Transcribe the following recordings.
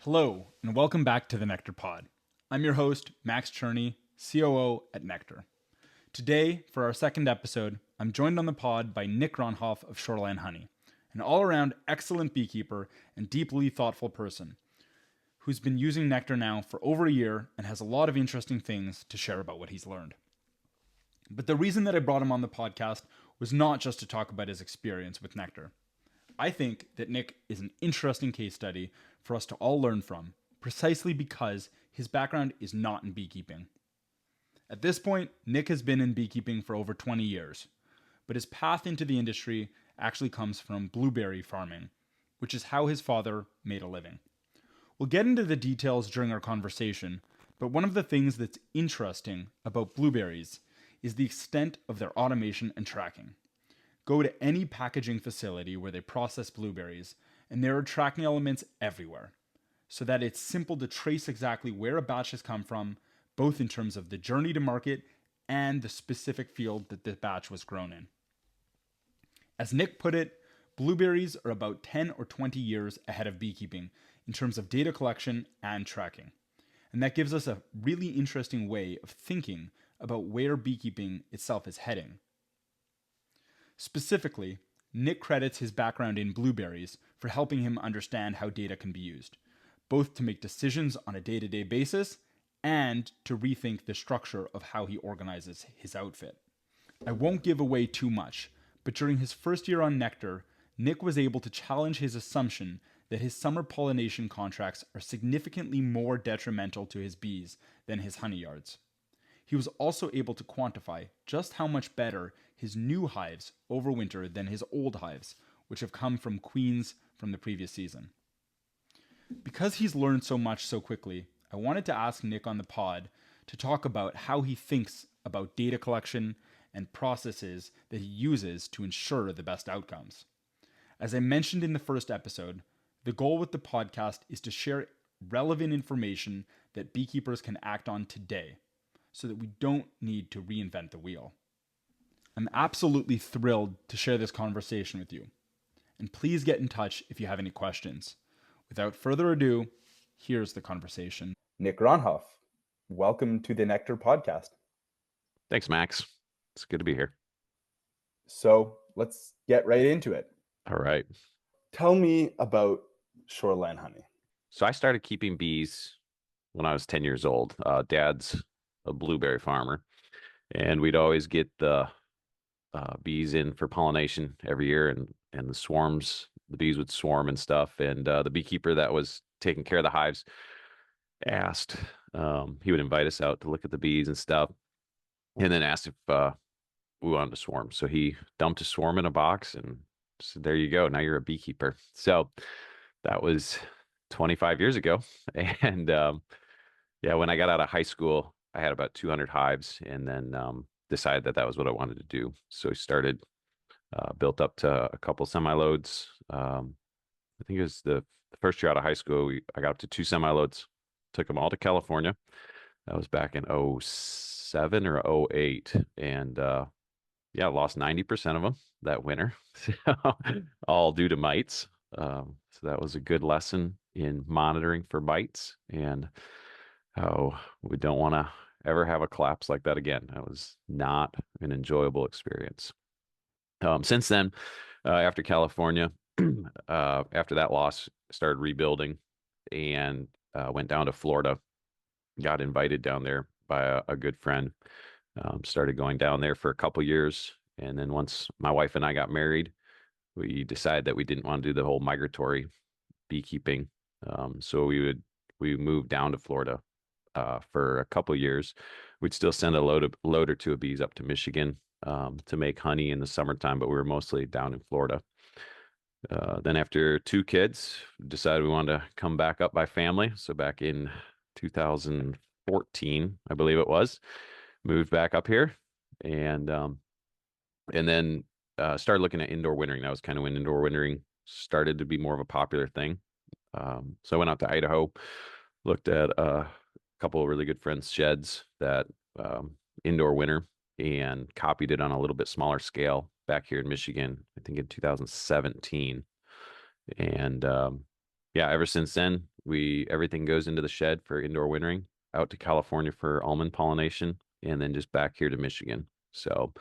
Hello, and welcome back to the Nectar Pod. I'm your host, Max Cherney, COO at Nectar. Today, for our second episode, I'm joined on the pod by Nick Groenhof of Shoreline Honey, an all-around excellent beekeeper and deeply thoughtful person who's been using Nectar now for over a year and has a lot of interesting things to share about what he's learned. But the reason that I brought him on the podcast was not just to talk about his experience with Nectar. I think that Nick is an interesting case study for us to all learn from, precisely because his background is not in beekeeping. At this point, Nick has been in beekeeping for over 20 years, but his path into the industry actually comes from blueberry farming, which is how his father made a living. We'll get into the details during our conversation, but one of the things that's interesting about blueberries is the extent of their automation and tracking. Go to any packaging facility where they process blueberries, and there are tracking elements everywhere, so that it's simple to trace exactly where a batch has come from, both in terms of the journey to market and the specific field that the batch was grown in. As Nick put it, blueberries are about 10 or 20 years ahead of beekeeping in terms of data collection and tracking. And that gives us a really interesting way of thinking about where beekeeping itself is heading. Specifically, Nick credits his background in blueberries for helping him understand how data can be used, both to make decisions on a day-to-day basis and to rethink the structure of how he organizes his outfit. I won't give away too much, but during his first year on Nectar, Nick was able to challenge his assumption that his summer pollination contracts are significantly more detrimental to his bees than his honey yards. He was also able to quantify just how much better his new hives overwinter than his old hives, which have come from queens from the previous season. Because he's learned so much so quickly, I wanted to ask Nick on the pod to talk about how he thinks about data collection and processes that he uses to ensure the best outcomes. As I mentioned in the first episode, the goal with the podcast is to share relevant information that beekeepers can act on today, so that we don't need to reinvent the wheel. I'm absolutely thrilled to share this conversation with you. And please get in touch if you have any questions. Without further ado, here's the conversation. Nick Groenhof, welcome to the Nectar podcast. Thanks, Max. It's good to be here. So let's get right into it. All right. Tell me about Shoreline Honey. So I started keeping bees when I was 10 years old. Dad's a blueberry farmer, and we'd always get the bees in for pollination every year, and the bees would swarm and stuff. And the beekeeper that was taking care of the hives asked, he would invite us out to look at the bees and stuff, and then asked if we wanted to swarm. So he dumped a swarm in a box and said, there you go, now you're a beekeeper. So that was 25 years ago. And when I got out of high school, I had about 200 hives, and then decided that was what I wanted to do. So I started, built up to a couple semi-loads. I think it was the first year out of high school, I got up to 2 semi-loads, took them all to California. That was back in 07 or 08. And lost 90% of them that winter, all due to mites. So that was a good lesson in monitoring for mites and how we don't want to ever have a collapse like that again. That was not an enjoyable experience. Since then, after California, after that loss, started rebuilding and went down to Florida, got invited down there by a good friend, started going down there for a couple years. And then once my wife and I got married, we decided that we didn't want to do the whole migratory beekeeping. So we moved down to Florida for a couple of years. We'd still send a load or two of bees up to Michigan to make honey in the summertime, but we were mostly down in Florida. Then after 2 kids, decided we wanted to come back up by family. So back in 2014, I believe it was, moved back up here, and then started looking at indoor wintering. That was kind of when indoor wintering started to be more of a popular thing. So I went out to Idaho, looked at a couple of really good friends' sheds that indoor winter, and copied it on a little bit smaller scale back here in Michigan, I think in 2017. And ever since then, Everything goes into the shed for indoor wintering, out to California for almond pollination, and then just back here to Michigan. So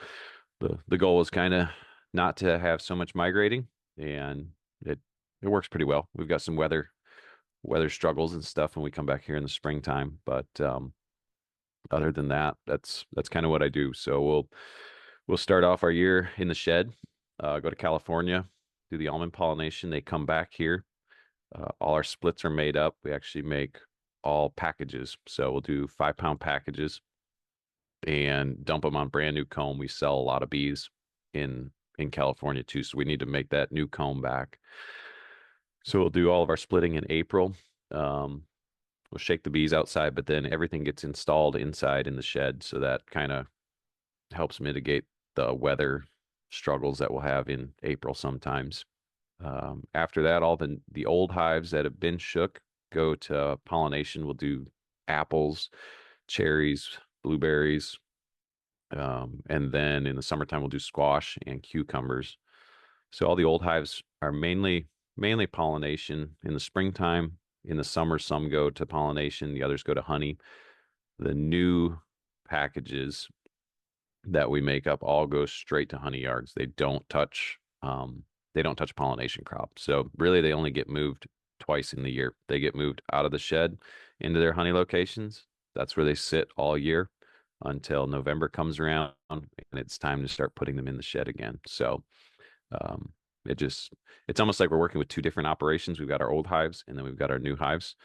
the goal is kind of not to have so much migrating, and it works pretty well. We've got some weather struggles and stuff when we come back here in the springtime, but other than that, that's kind of what I do. So we'll start off our year in the shed, go to California, do the almond pollination. They come back here. All our splits are made up. We actually make all packages. So we'll do 5-pound packages and dump them on brand new comb. We sell a lot of bees in California too, so we need to make that new comb back. So we'll do all of our splitting in April. We'll shake the bees outside, but then everything gets installed inside in the shed, so that kind of helps mitigate the weather struggles that we'll have in April sometimes. After that, all the old hives that have been shook go to pollination. We'll do apples, cherries, blueberries, and then in the summertime we'll do squash and cucumbers. So all the old hives are mainly pollination in the springtime. In the summer, some go to pollination, the others go to honey. The new packages that we make up all go straight to honey yards. They don't touch pollination crops. So really they only get moved twice in the year. They get moved out of the shed into their honey locations. That's where they sit all year until November comes around and it's time to start putting them in the shed again. So um, it's almost like we're working with two different operations. We've got our old hives and then we've got our new hives.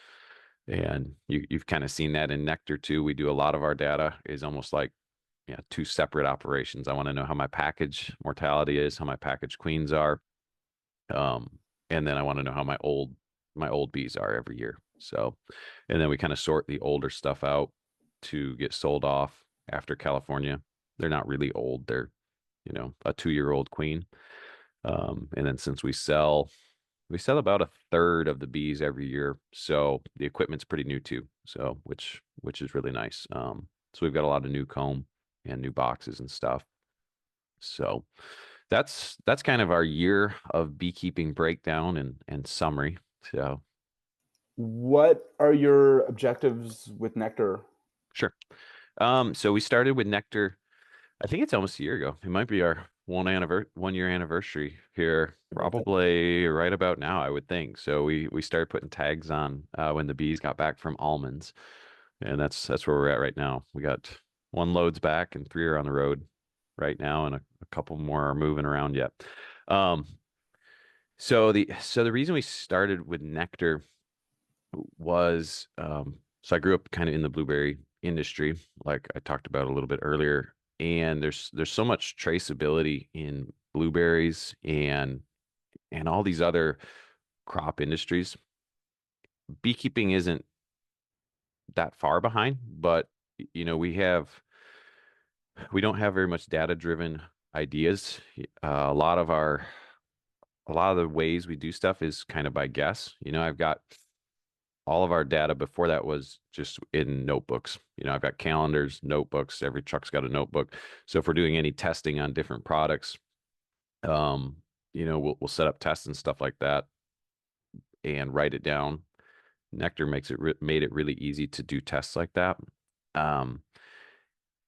And you've kind of seen that in Nectar too. We do a lot of our data is almost like two separate operations. I want to know how my package mortality is, how my package queens are. And then I want to know how my old bees are every year. So, and then we kind of sort the older stuff out to get sold off after California. They're not really old. They're, a 2-year-old queen. And then since we sell about a third of the bees every year. So the equipment's pretty new too. So, which is really nice. So we've got a lot of new comb and new boxes and stuff. So that's kind of our year of beekeeping breakdown and summary. So What are your objectives with Nectar? sure. So we started with Nectar. I think it's almost a year ago. It might be our 1 year anniversary here, probably right about now, I would think. So we started putting tags on when the bees got back from almonds, and that's where we're at right now. We got 1 load's back and 3 are on the road right now, and a couple more are moving around yet. So the reason we started with Nectar was so I grew up kind of in the blueberry industry, like I talked about a little bit earlier, and there's so much traceability in blueberries and all these other crop industries. Beekeeping isn't that far behind, but we don't have very much data driven ideas. A lot of the ways we do stuff is kind of by guess. I've got all of our data before that was just in notebooks. I've got calendars, notebooks. Every truck's got a notebook. So if we're doing any testing on different products, we'll set up tests and stuff like that and write it down. Nectar made it really easy to do tests like that. And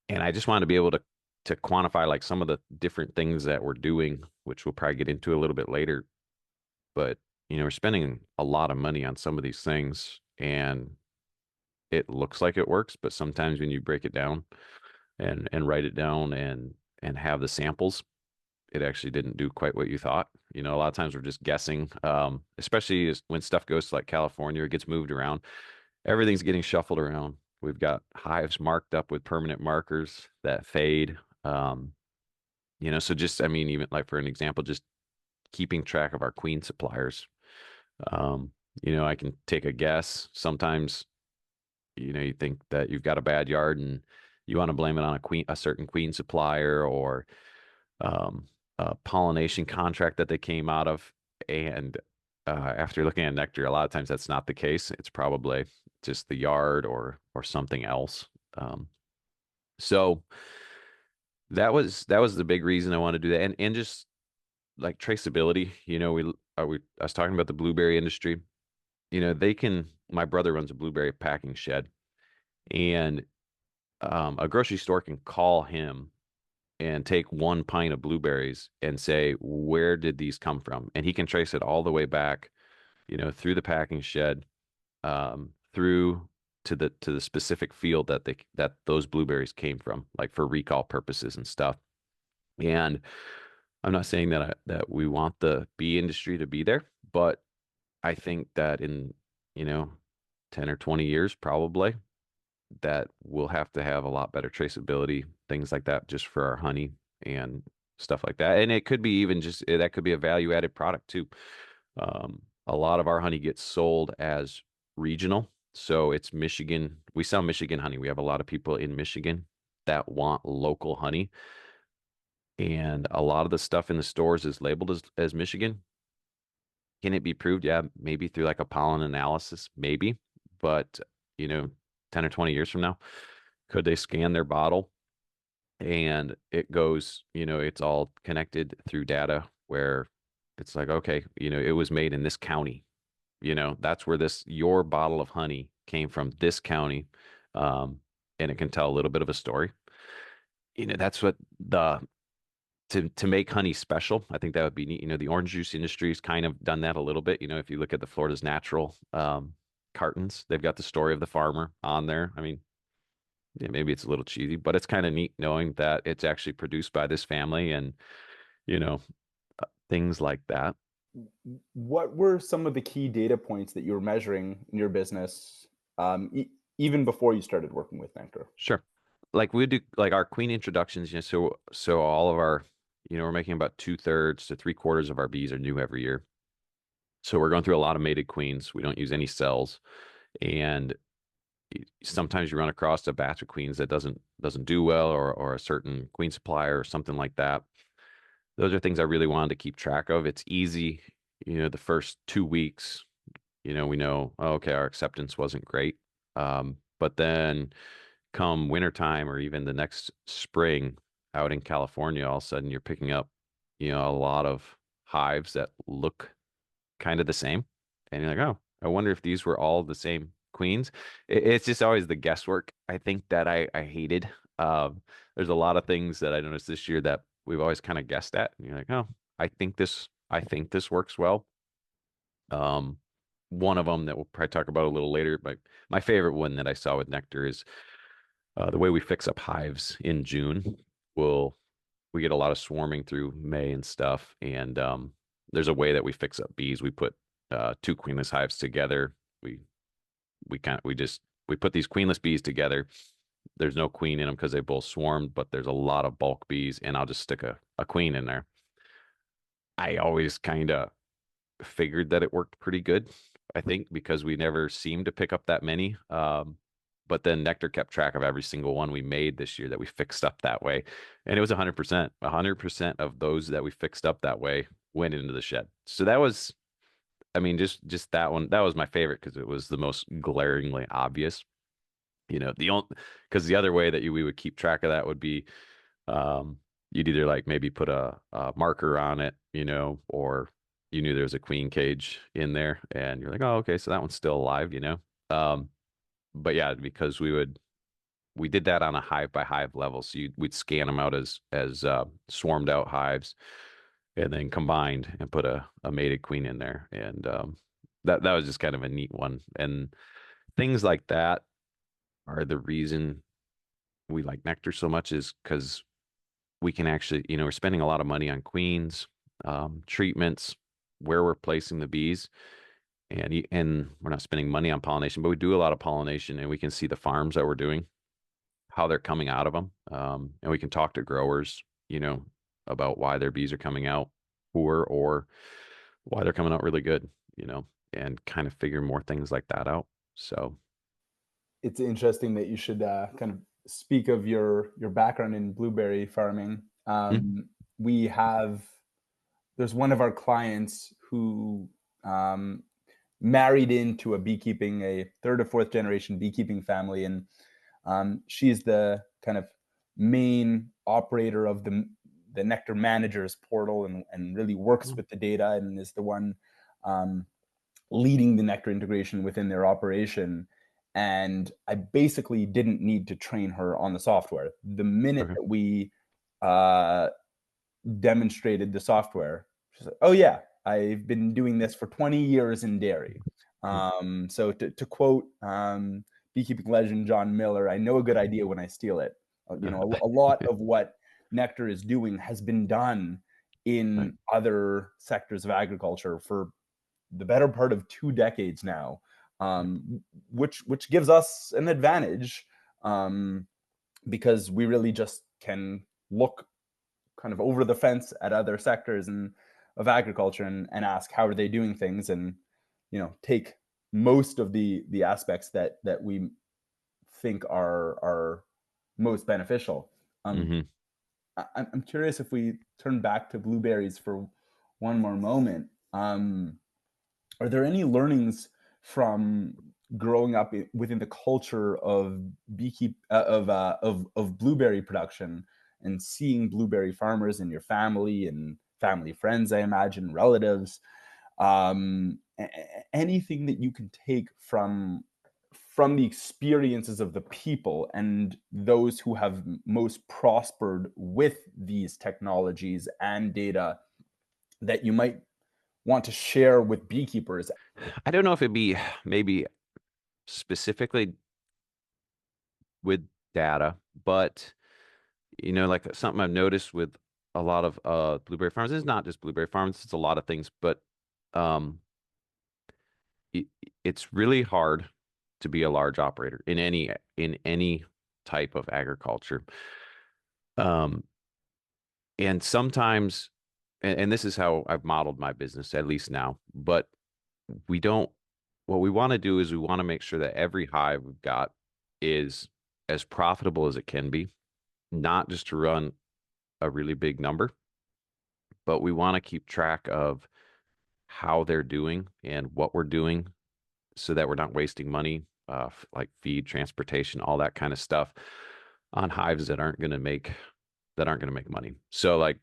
I just wanted to be able to quantify like some of the different things that we're doing, which we'll probably get into a little bit later. But we're spending a lot of money on some of these things, and it looks like it works, but sometimes when you break it down and write it down and have the samples, it actually didn't do quite what you thought. A lot of times we're just guessing, especially when stuff goes to like California, it gets moved around. Everything's getting shuffled around. We've got hives marked up with permanent markers that fade. So just, I mean, even like for an example, just keeping track of our queen suppliers. I can take a guess. Sometimes, you think that you've got a bad yard and you want to blame it on a certain queen supplier or a pollination contract that they came out of. And after looking at Nectar, a lot of times that's not the case. It's probably just the yard or something else. So that was the big reason I wanted to do that, and just like traceability. I was talking about the blueberry industry. my brother runs a blueberry packing shed, and a grocery store can call him and take 1 pint of blueberries and say, where did these come from? And he can trace it all the way back, through the packing shed, through to the specific field that those blueberries came from, like for recall purposes and stuff. And I'm not saying that we want the bee industry to be there, but I think that in, you know, 10 or 20 years, probably, that we'll have to have a lot better traceability, things like that, just for our honey and stuff like that. And it could be even just that could be a value added product too. A lot of our honey gets sold as regional. So it's Michigan. We sell Michigan honey. We have a lot of people in Michigan that want local honey. And a lot of the stuff in the stores is labeled as Michigan. Can it be proved? Yeah, maybe through like a pollen analysis, maybe. But, you know, 10 or 20 years from now, could they scan their bottle and it goes, it's all connected through data where it's like, okay, it was made in this county. That's where your bottle of honey came from, this county. And it can tell a little bit of a story. That's what to make honey special. I think that would be neat. The orange juice industry has kind of done that a little bit. If you look at the Florida's Natural cartons, they've got the story of the farmer on there. I mean, yeah, maybe it's a little cheesy, but it's kind of neat knowing that it's actually produced by this family and, you know, things like that. What were some of the key data points that you were measuring in your business, even before you started working with Nectar? Sure. Like we do like our queen introductions, so all of our, we're making about 2/3 to 3/4 of our bees are new every year. So we're going through a lot of mated queens. We don't use any cells. And sometimes you run across a batch of queens that doesn't do well, or a certain queen supplier or something like that. Those are things I really wanted to keep track of. It's easy, the first 2 weeks, we know, oh, okay, our acceptance wasn't great. But then come wintertime or even the next spring out in California, all of a sudden you're picking up, a lot of hives that look kind of the same. And you're like, oh, I wonder if these were all the same queens. It's just always the guesswork, I think, that I hated. There's a lot of things that I noticed this year that we've always kind of guessed at. And you're like, oh, I think this works well. One of them that we'll probably talk about a little later, but my favorite one that I saw with Nectar is the way we fix up hives in June. We get a lot of swarming through May and stuff, and there's a way that we fix up bees. We put two queenless hives together. We put these queenless bees together. There's no queen in them because they both swarmed, but there's a lot of bulk bees, and I'll just stick a queen in there. I always kind of figured that it worked pretty good, I think, because we never seemed to pick up that many. But then Nectar kept track of every single one we made this year that we fixed up that way. And it was 100%. 100% of those that we fixed up that way went into the shed. So that was, I mean, just that one, that was my favorite because it was the most glaringly obvious. The only, because the other way that we would keep track of that would be you'd either like maybe put a marker on it, or you knew there was a queen cage in there and you're like, oh, okay, so that one's still alive. But yeah, because we did that on a hive by hive level. So we'd scan them out as swarmed out hives and then combined and put a mated queen in there. And that was just kind of a neat one. And things like that are the reason we like Nectar so much, is because we can actually, we're spending a lot of money on queens, treatments, where we're placing the bees. And we're not spending money on pollination, but we do a lot of pollination, and we can see the farms that we're doing, how they're coming out of them. And we can talk to growers, about why their bees are coming out poor or why they're coming out really good, and kind of figure more things like that out. So It's interesting that you should kind of speak of your background in blueberry farming. We have There's one of our clients who married into a third or fourth generation beekeeping family, and she's the kind of main operator of the Nectar Managers portal, and really works with the data, and is the one leading the Nectar integration within their operation. And I basically didn't need to train her on the software. The minute Okay. that we uh, demonstrated the software, she's like, "Oh yeah, I've been doing this for 20 years in dairy." So to quote beekeeping legend John Miller, "I know a good idea when I steal it." A lot of what Nectar is doing has been done Right. in other sectors of agriculture for the better part of 2 decades now, Right. which gives us an advantage, because we really just can look kind of over the fence at other sectors and of agriculture and ask how are they doing things, and take most of the aspects that we think are most beneficial. um, Hmm. I'm curious, if we turn back to blueberries for one more moment. Are there any learnings from growing up within the culture of of blueberry production, and seeing blueberry farmers in your family and family friends, I imagine, relatives? Anything that you can take from the experiences of the people and those who have most prospered with these technologies and data, that you might want to share with beekeepers? I don't know if it'd be maybe specifically with data, but like something I've noticed with a lot of blueberry farms, it's not just blueberry farms, it's a lot of things, but um it, it's really hard to be a large operator in any type of agriculture. Um and sometimes and this is how I've modeled my business at least now, but we don't what we want to do is we want to make sure that every hive we've got is as profitable as it can be, not just to run a really big number, but we want to keep track of how they're doing and what we're doing so that we're not wasting money, like feed, transportation, all that kind of stuff on hives that aren't going to make money. So like,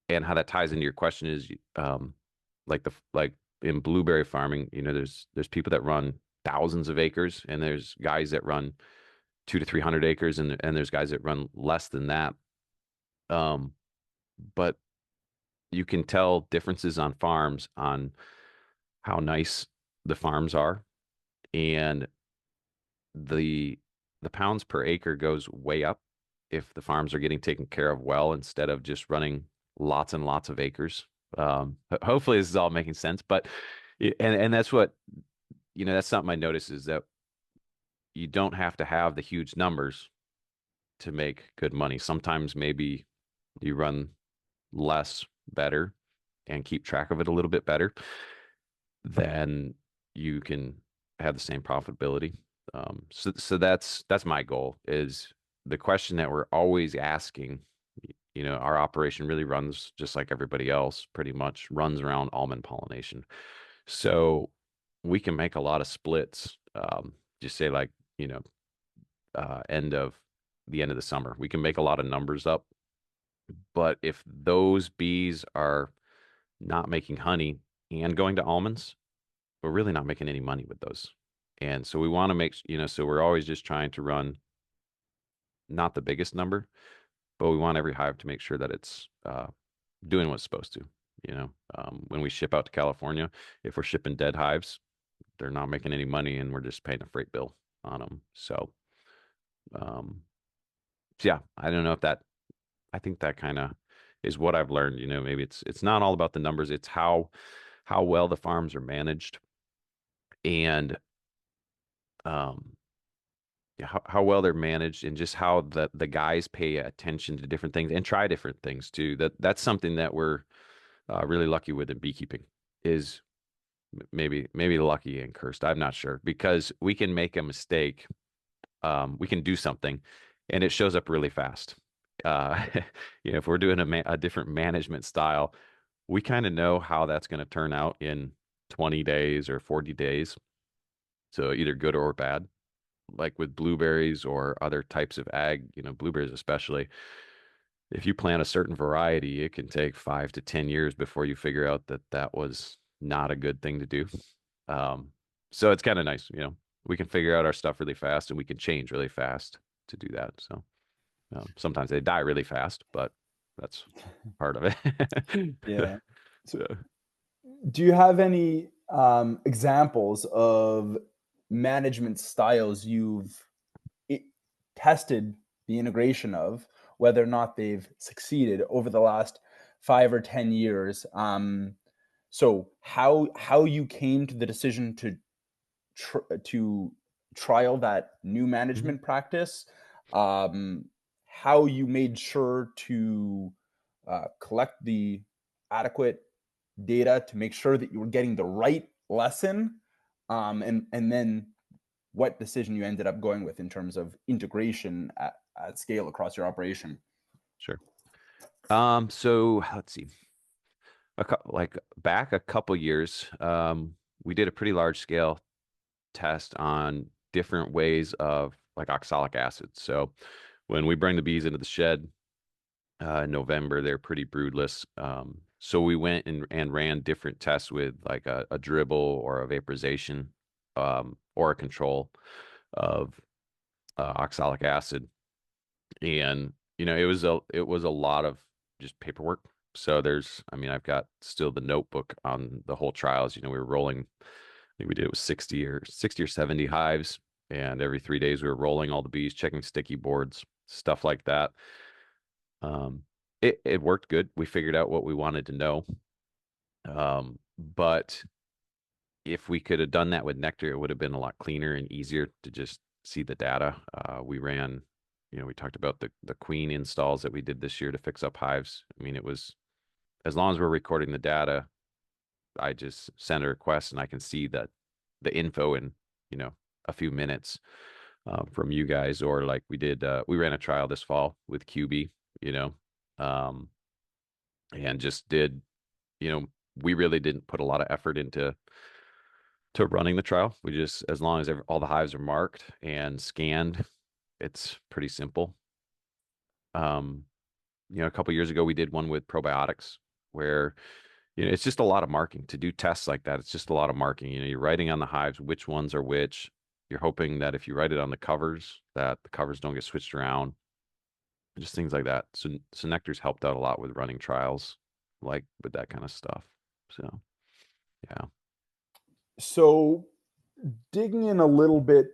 and how that ties into your question is, like in blueberry farming, there's people that run thousands of acres, and there's guys that run 200 to 300 acres, and there's guys that run less than that. Um, but you can tell differences on farms on how nice the farms are, and the the pounds per acre goes way up if the farms are getting taken care of well instead of just running lots and lots of acres. Hopefully this is all making sense, but and that's what that's something I notice is that you don't have to have the huge numbers to make good money. Sometimes maybe you run less better and keep track of it a little bit better, then you can have the same profitability. So that's my goal. Is the question that we're always asking. Our operation really runs just like everybody else, pretty much runs around almond pollination. So we can make a lot of splits. Just say like, you know, end of the end of the summer. We can make a lot of numbers up, but if those bees are not making honey and going to almonds, we're really not making any money with those. And so we want to so we're always just trying to run not the biggest number, but we want every hive to make sure that it's doing what it's supposed to. When we ship out to California, if we're shipping dead hives, they're not making any money, and we're just paying a freight bill on them. Um, so yeah, I don't know if that. I think that kind of is what I've learned. Maybe it's not all about the numbers; it's how well the farms are managed, and um, yeah, how well they're managed, and just how the guys pay attention to different things and try different things too. That's something that we're really lucky with in beekeeping. Is maybe lucky and cursed. I'm not sure, because we can make a mistake. We can do something, and it shows up really fast. Uh, if we're doing a different management style, we kind of know how that's going to turn out in 20 days or 40 days. So either good or bad. Like with blueberries or other types of ag, blueberries especially, if you plant a certain variety, it can take 5 to 10 years before you figure out that was not a good thing to do. Um, so it's kind of nice, you know, we can figure out our stuff really fast and we can change really fast to do that. So sometimes they die really fast, but that's part of it. Yeah. So, So, do you have any examples of management styles you've i- tested the integration of, whether or not they've succeeded over the last 5 or 10 years? So how you came to the decision to trial that new mhm, management practice, um, how you made sure to collect the adequate data to make sure that you were getting the right lesson, and then what decision you ended up going with in terms of integration at scale across your operation. sure. So let's see. Like back a couple years, we did a pretty large scale test on different ways of like oxalic acid. So when we bring the bees into the shed in November, they're pretty broodless. So we went and ran different tests with like a dribble or a vaporization or a control of oxalic acid. And it was a lot of just paperwork. So I mean, I've got still the notebook on the whole trials. We were rolling, I think we did it with 60 or 70 hives, and every 3 days we were rolling all the bees, checking sticky boards, stuff like that. It worked good. We figured out what we wanted to know. But if we could have done that with Nectar, it would have been a lot cleaner and easier to just see the data. We ran, we talked about the queen installs that we did this year to fix up hives. I mean, it was as long as we're recording the data, I just send a request and I can see that the info in, you know, a few minutes from you guys. Or like we ran a trial this fall with QB, you know, um, and just did, you know, we really didn't put a lot of effort into running the trial. We just, as long as all the hives are marked and scanned, it's pretty simple. Um, a couple years ago, we did one with probiotics where, it's just a lot of marking to do tests like that. It's just a lot of marking. You're writing on the hives which ones are which. You're hoping that if you write it on the covers, that the covers don't get switched around, just things like that. So Nectar's helped out a lot with running trials, like with that kind of stuff. So yeah. So digging in a little bit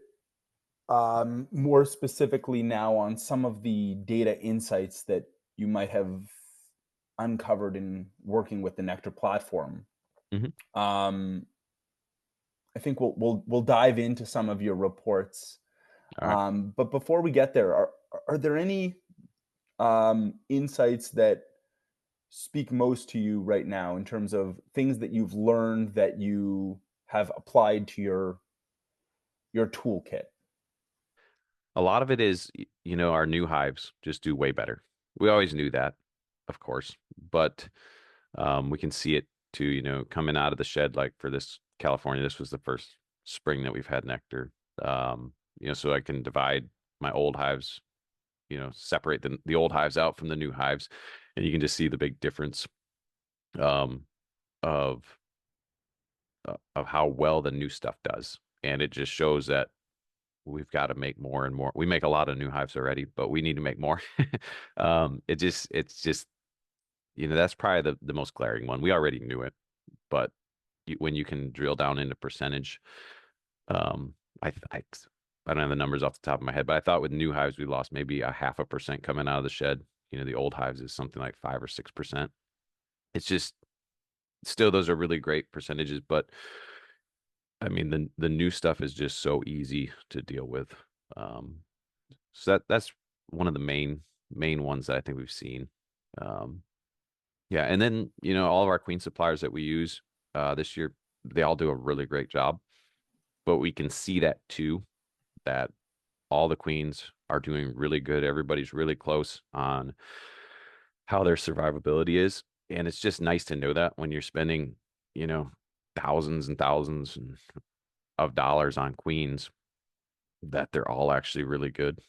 more specifically now on some of the data insights that you might have uncovered in working with the Nectar platform. Hmm. Um, I think we'll dive into some of your reports. All right. But before we get there, are there any insights that speak most to you right now in terms of things that you've learned that you have applied to your toolkit? A lot of it is, our new hives just do way better. We always knew that, of course, but we can see it too, coming out of the shed. Like for this California, this was the first spring that we've had Nectar. So I can divide my old hives, separate the old hives out from the new hives, and you can just see the big difference um, of of how well the new stuff does. And it just shows that we've got to make more and more. We make a lot of new hives already, but we need to make more. It's just, that's probably the most glaring one. We already knew it, but when you can drill down into percentage, um, I, I, I don't have the numbers off the top of my head, but I thought with new hives, we lost maybe a 0.5% coming out of the shed. The old hives is something like 5 or 6%. It's just still, those are really great percentages, but I mean, the new stuff is just so easy to deal with. Um, so that's one of the main ones that I think we've seen. Um, yeah, and then all of our queen suppliers that we use this year, they all do a really great job. But we can see that too, that all the queens are doing really good. Everybody's really close on how their survivability is, and it's just nice to know that when you're spending, you know, thousands and thousands of dollars on queens, that they're all actually really good.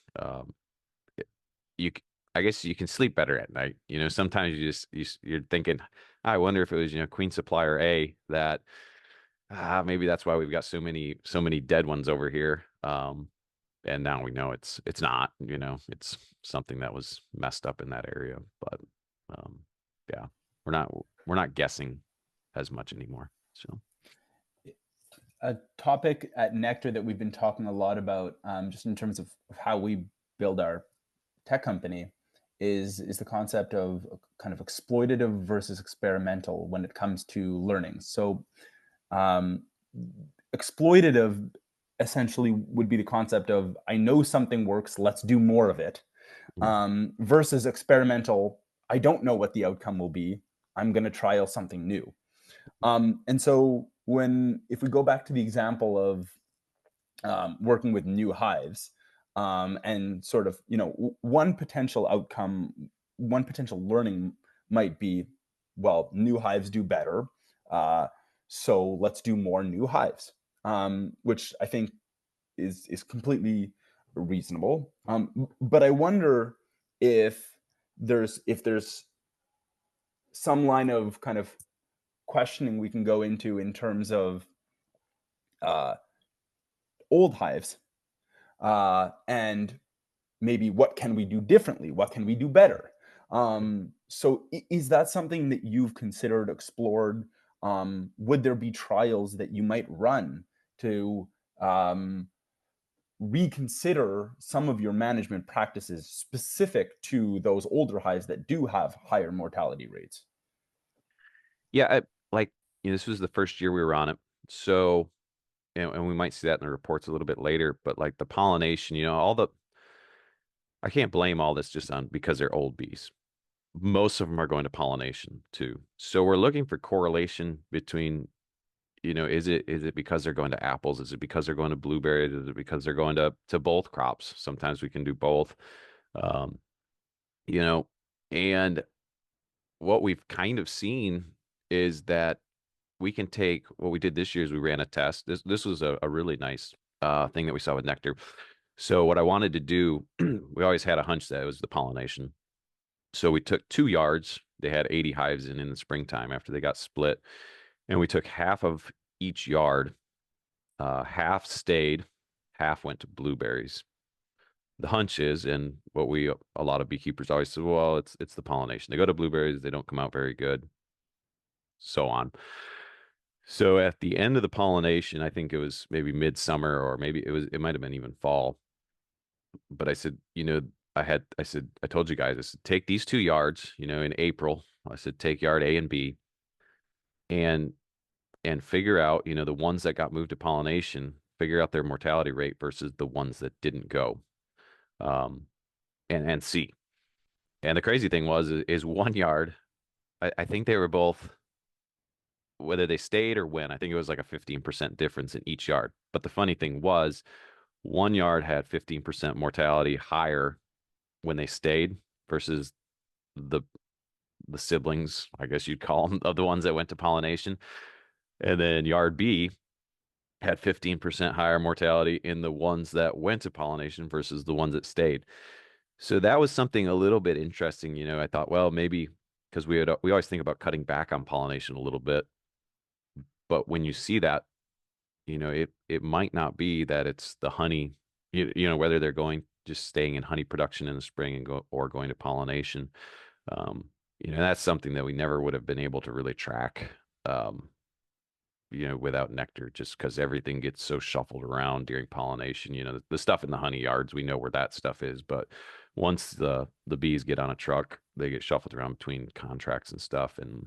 You, I guess you can sleep better at night. Sometimes you're thinking, I wonder if it was, queen supplier A that maybe that's why we've got so many dead ones over here. And now we know it's not, it's something that was messed up in that area. But um, yeah, we're not guessing as much anymore. So A topic at Nectar that we've been talking a lot about, just in terms of how we build our tech company, is the concept of kind of exploitative versus experimental when it comes to learning. So, um, exploitative essentially would be the concept of I know something works, let's do more of it, mm, versus experimental. I don't know what the outcome will be. I'm going to trial something new. And so when if we go back to the example of working with new hives, and sort of one potential outcome, one potential learning might be, well, new hives do better, uh, so let's do more new hives, which I think is completely reasonable. But I wonder if there's some line of kind of questioning we can go into in terms of uh, old hives, and maybe what can we do differently? What can we do better? So is that something that you've considered, explored? Would there be trials that you might run to um, reconsider some of your management practices specific to those older hives that do have higher mortality rates? yeah, like this was the first year we were on it, so and we might see that in the reports a little bit later. But like the pollination, all the I can't blame all this just on because they're old bees. Most of them are going to pollination too. So we're looking for correlation between, is it because they're going to apples? Is it because they're going to blueberries? Is it because they're going to both crops? Sometimes we can do both. Um, you know, and what we've kind of seen is that we can take what we did this year is we ran a test. This was a really nice thing that we saw with Nectar. So what I wanted to do, we always had a hunch that it was the pollination. So we took 2 yards. They had 80 hives in the springtime after they got split. And we took half of each yard. Half stayed, half went to blueberries. The hunch is, and what a lot of beekeepers always say, well, it's the pollination. They go to blueberries, they don't come out very good, so on. So at the end of the pollination, I think it was maybe midsummer or maybe it might have been even fall. But I said, I told you guys, I said, take these 2 yards, in April. I said, take yard A and B and figure out, the ones that got moved to pollination, figure out their mortality rate versus the ones that didn't go. Um, and see. And the crazy thing is 1 yard. I think they were both, whether they stayed or went, I think it was like a 15% difference in each yard. But the funny thing was 1 yard had 15% mortality higher when they stayed versus the the siblings, I guess you'd call them, of the ones that went to pollination. And then yard B had 15% higher mortality in the ones that went to pollination versus the ones that stayed. So that was something a little bit interesting. I thought, well, maybe because we always think about cutting back on pollination a little bit, but when you see that, it might not be that it's the honey, whether they're going just staying in honey production in the spring and going to pollination. Um, that's something that we never would have been able to really track. Um, without nectar, just because everything gets so shuffled around during pollination. The stuff in the honey yards, we know where that stuff is, but once the bees get on a truck, they get shuffled around between contracts and stuff, and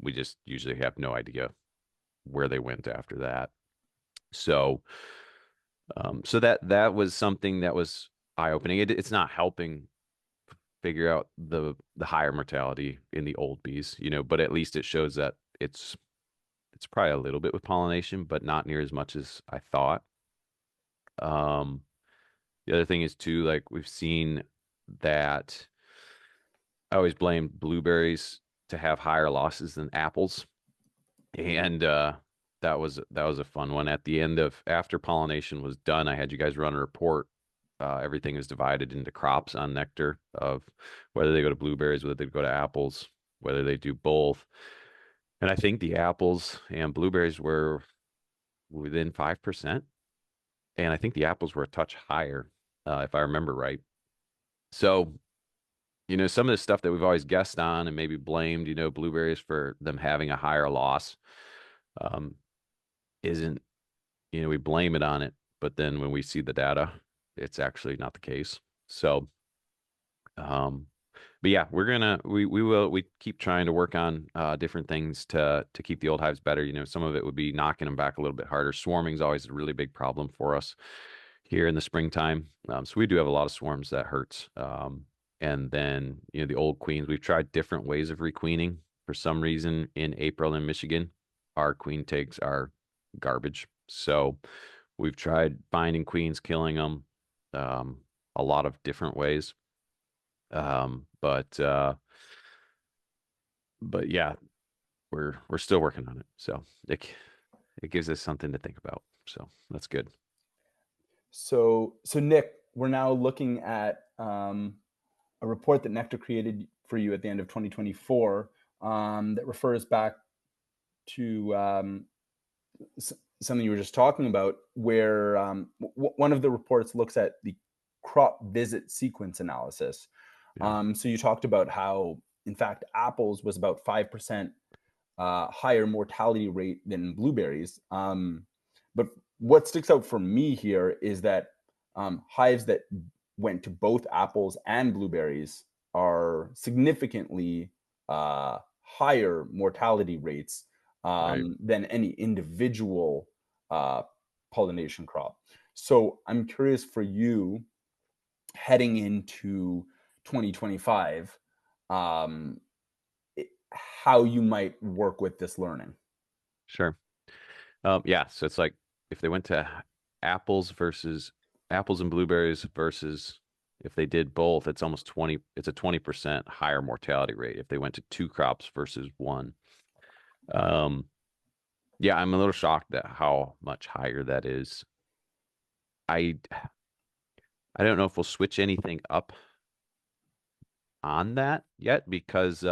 we just usually have no idea where they went after that. So, so that was something that was eye-opening. It's not helping figure out the higher mortality in the old bees, but at least it shows that it's probably a little bit with pollination, but not near as much as I thought. Um, the other thing is too, like we've seen that I always blame blueberries to have higher losses than apples. And that was a fun one. At the end of after pollination was done, I had you guys run a report. Everything is divided into crops on nectar of whether they go to blueberries, whether they go to apples. whether they do both. And I think the apples and blueberries were within 5%. And I think the apples were a touch higher, if I remember right. So, some of the stuff that we've always guessed on and maybe blamed, blueberries for them having a higher loss, um, isn't, we blame it on it. But then when we see the data, it's actually not the case. So, um, but yeah, we keep trying to work on different things to keep the old hives better. Some of it would be knocking them back a little bit harder. Swarming is always a really big problem for us here in the springtime. So we do have a lot of swarms that hurts. And then, the old queens, we've tried different ways of requeening. For some reason in April in Michigan, our queen takes are garbage. So we've tried finding queens, killing them, a lot of different ways. But yeah, we're still working on it. So it gives us something to think about. So that's good. So Nick, we're now looking at a report that Nectar created for you at the end of 2024 that refers back to something you were just talking about, where one of the reports looks at the crop visit sequence analysis. Yeah. So you talked about how, in fact, apples was about 5% higher mortality rate than blueberries. But what sticks out for me here is that hives that went to both apples and blueberries are significantly higher mortality rates Right. than any individual uh, pollination crop. So I'm curious for you, heading into 2025, um, how you might work with this learning. Sure. Yeah. So it's like if they went to apples versus apples and blueberries versus if they did both, it's almost 20, it's a 20% higher mortality rate if they went to two crops versus one. Um, yeah, I'm a little shocked at how much higher that is. I I don't know if we'll switch anything up on that yet because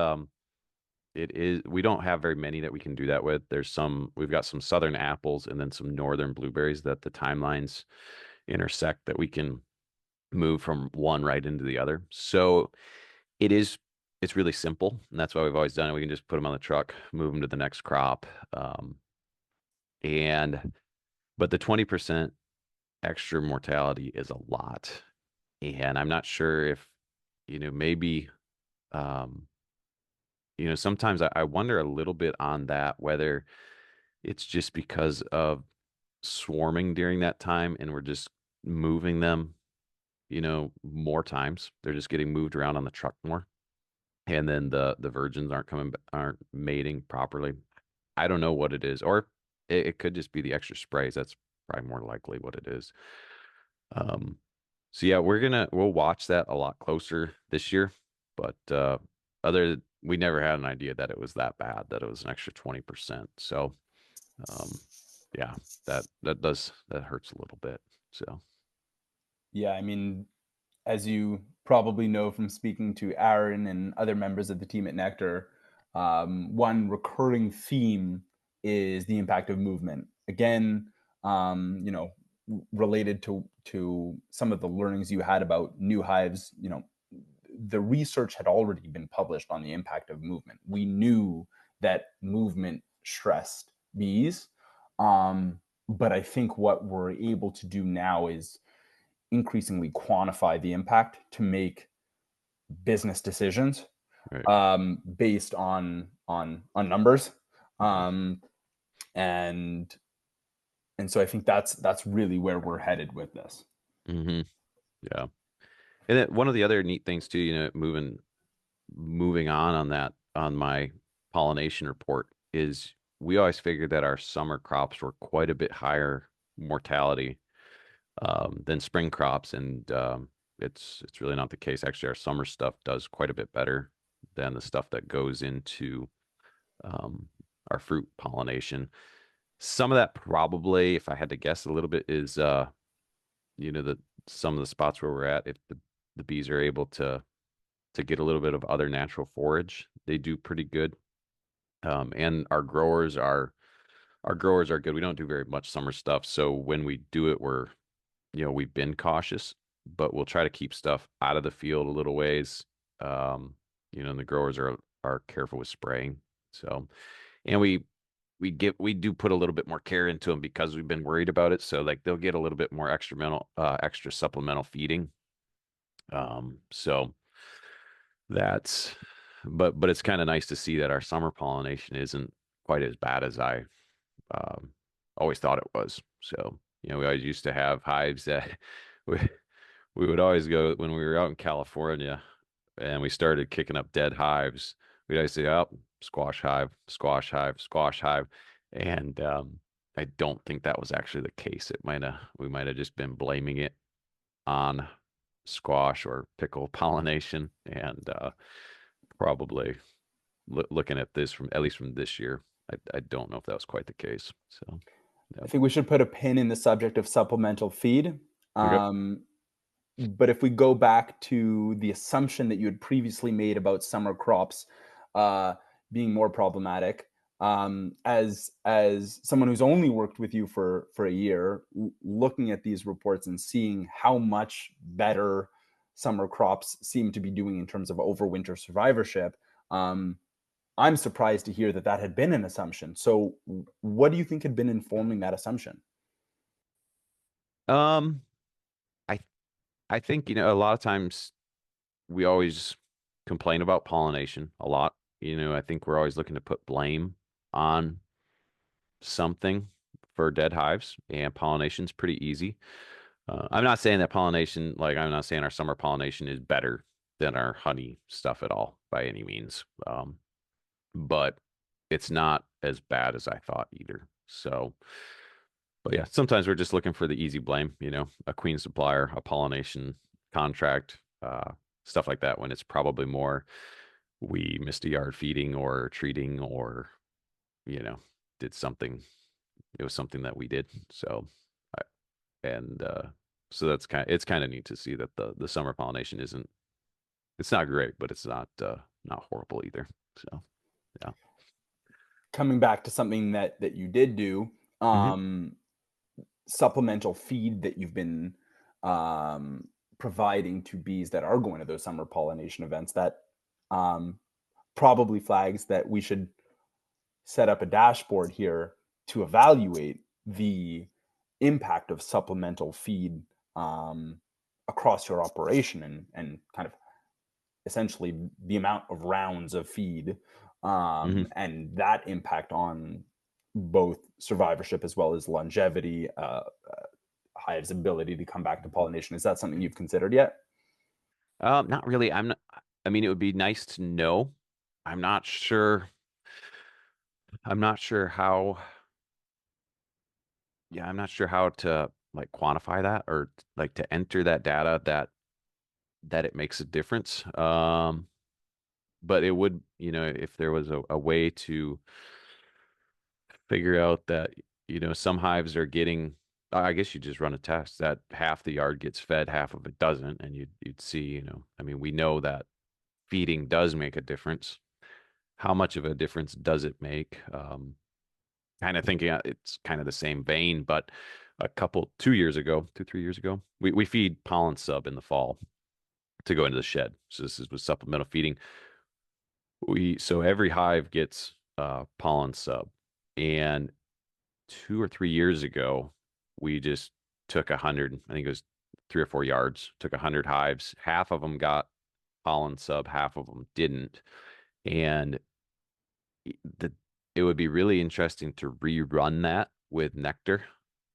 it is we don't have very many that we can do that with. We've got some southern apples and then some northern blueberries that the timelines intersect that we can move from one right into the other. So it's really simple, and that's why we've always done it. We can just put them on the truck, move them to the next crop. And but the 20% extra mortality is a lot. And I'm not sure if, maybe um, sometimes I wonder a little bit on that, whether it's just because of swarming during that time and we're just moving them, more times. They're just getting moved around on the truck more. And then the virgins aren't mating properly. I don't know what it is. Or it could just be the extra sprays. That's probably more likely what it is. Um, so yeah, we'll watch that a lot closer this year. But we never had an idea that it was that bad, that it was an extra 20%. So um, yeah, that hurts a little bit. So Yeah, I mean, as you probably know from speaking to Aaron and other members of the team at Nectar, one recurring theme is the impact of movement. Again, related to some of the learnings you had about new hives, the research had already been published on the impact of movement. We knew that movement stressed bees, but I think what we're able to do now is increasingly quantify the impact to make business decisions right. based on numbers, Mhm. um, and so I think that's really where we're headed with this. Mhm. Yeah. And then one of the other neat things too, moving on that on my pollination report is we always figured that our summer crops were quite a bit higher mortality than spring crops, and it's really not the case. Actually, our summer stuff does quite a bit better than the stuff that goes into um, our fruit pollination. Some of that probably, if I had to guess a little bit, is the some of the spots where we're at, if the bees are able to get a little bit of other natural forage They do pretty good. And our growers are good. We don't do very much summer stuff, so when we do it, we've been cautious, but we'll try to keep stuff out of the field a little ways. Um, and the growers are careful with spraying. So, and we do put a little bit more care into them because we've been worried about it. So like they'll get a little bit more extra supplemental feeding. So that's but it's kind of nice to see that our summer pollination isn't quite as bad as I um, always thought it was. So, we always used to have hives that we, we would always go when we were out in California and we started kicking up dead hives. We'd always say, oh, squash hive, squash hive, squash hive. And I don't think that was actually the case. We might have just been blaming it on squash or pickle pollination and probably looking at this from at least from this year. I don't know if that was quite the case. So, I yeah. think we should put a pin in the subject of supplemental feed. Okay. But if we go back to the assumption that you had previously made about summer crops uh, being more problematic, as someone who's only worked with you for a year, looking at these reports and seeing how much better summer crops seem to be doing in terms of overwinter survivorship, um, I'm surprised to hear that that had been an assumption. So, what do you think had been informing that assumption? Um, I I think, a lot of times we always complain about pollination a lot. I think we're always looking to put blame on something for dead hives, and pollination's pretty easy. I'm not saying that pollination, like I'm not saying our summer pollination is better than our honey stuff at all by any means. But it's not as bad as I thought either. So, but yeah, sometimes we're just looking for the easy blame, a queen supplier, a pollination contract, stuff like that, when it's probably more we missed a yard feeding or treating or, you know, did something. It was something that we did. So, and so it's kind of neat to see that the summer pollination it's not great, but it's not horrible either. So, yeah. Coming back to something that you did do, Hmm. um, supplemental feed that you've been um, providing to bees that are going to those summer pollination events, that um, probably flags that we should set up a dashboard here to evaluate the impact of supplemental feed um, across your operation, and kind of essentially the amount of rounds of feed Hmm. and that impact on both survivorship as well as longevity, hives' ability to come back to pollination. Is that something you've considered yet? Not really. I mean, it would be nice to know. I'm not sure. I'm not sure how. Yeah, I'm not sure how to like quantify that or like to enter that data that it makes a difference. But it would, if there was a way to figure out that, some hives are getting, I guess you just run a test that half the yard gets fed, half of it doesn't, and you'd see, I mean, we know that feeding does make a difference. How much of a difference does it make? Kind of thinking it's kind of the same vein, but 2 years ago, 3 years ago, we feed pollen sub in the fall to go into the shed. So this is with supplemental feeding. So every hive gets pollen sub, and 2 or 3 years ago, we just took 100. I think it was 3 or 4 yards. Took 100 hives. Half of them got pollen sub, half of them didn't, and the it would be really interesting to rerun that with Nectar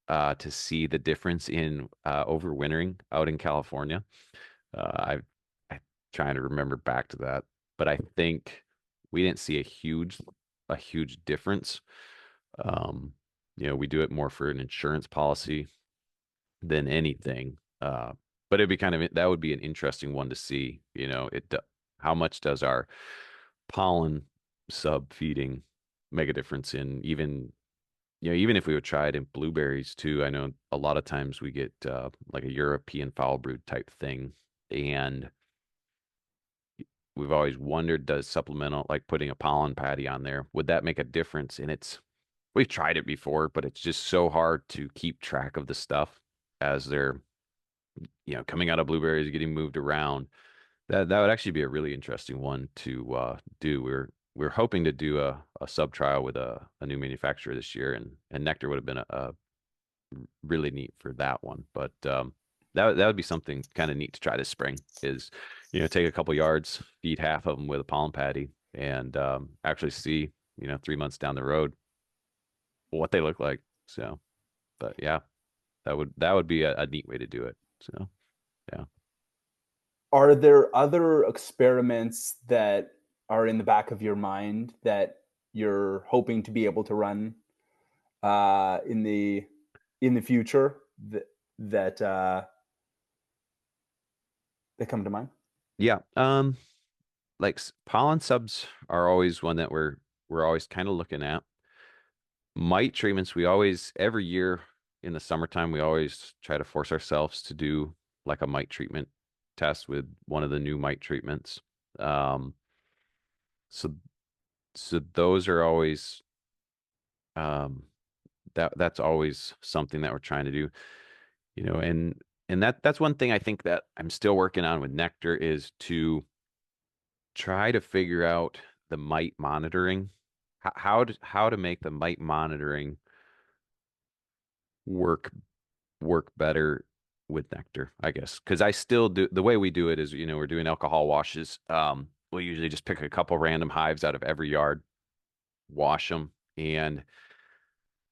to see the difference in overwintering out in California. I'm trying to remember back to that, but I think we didn't see a huge difference. Um, we do it more for an insurance policy than anything. But it'd be that would be an interesting one to see. How much does our pollen sub feeding make a difference in even if we would try it in blueberries too. I know a lot of times we get like a European foul brood type thing, and we've always wondered, does supplemental, like putting a pollen patty on there, would that make a difference? And we've tried it before, but it's just so hard to keep track of the stuff as they're, coming out of blueberries, getting moved around. That would actually be a really interesting one to do. We're hoping to do a sub trial with a new manufacturer this year, and Nectar would have been a really neat for that one. But that would be something kind of neat to try this spring. Is take a couple yards, feed half of them with a pollen patty, and actually see 3 months down the road what they look like. So, but yeah, that would be a neat way to do it. So yeah. Are there other experiments that are in the back of your mind that you're hoping to be able to run in the future that that come to mind? Yeah. Like pollen subs are always one that we're always kind of looking at. Mite treatments, we always every year in the summertime we always try to force ourselves to do like a mite treatment test with one of the new mite treatments. Um, so so those are always um that's always something that we're trying to do, and that's one thing I think that I'm still working on with Nectar is to try to figure out the mite monitoring, how to make the mite monitoring work work better with Nectar, I guess. Because I still do the way we do it is, we're doing alcohol washes. We'll usually just pick a couple random hives out of every yard, wash them, and